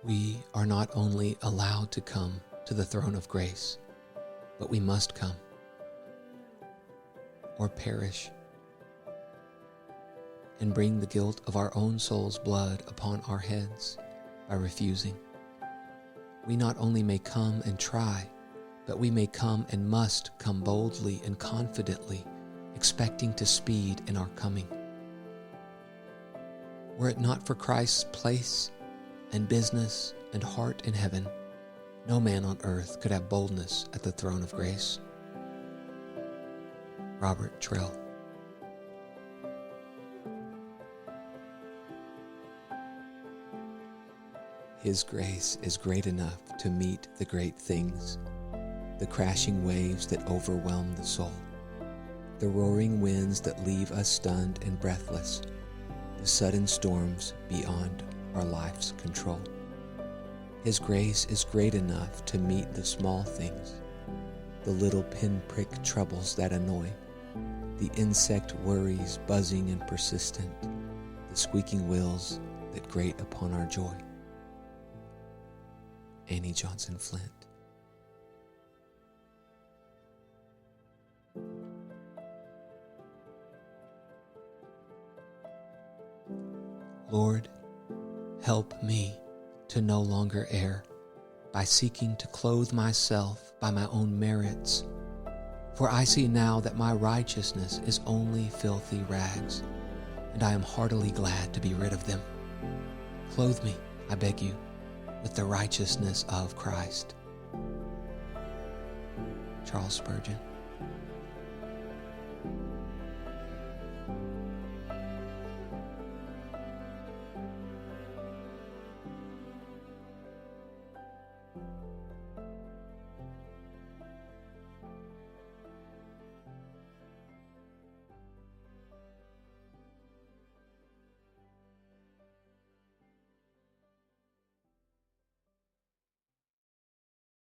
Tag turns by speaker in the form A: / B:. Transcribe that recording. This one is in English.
A: We are not only allowed to come to the throne of grace, but we must come or perish and bring the guilt of our own soul's blood upon our heads by refusing. We not only may come and try, but we may come and must come boldly and confidently, expecting to speed in our coming. Were it not for Christ's place and business and heart in heaven, no man on earth could have boldness at the throne of grace. Robert Trill. His grace is great enough to meet the great things, the crashing waves that overwhelm the soul, the roaring winds that leave us stunned and breathless, the sudden storms beyond our life's control. His grace is great enough to meet the small things, the little pinprick troubles that annoy, the insect worries buzzing and persistent, the squeaking wheels that grate upon our joy. Annie Johnson Flint. Lord, help me to no longer err by seeking to clothe myself by my own merits, for I see now that my righteousness is only filthy rags, and I am heartily glad to be rid of them. Clothe me, I beg you, with the righteousness of Christ. Charles Spurgeon.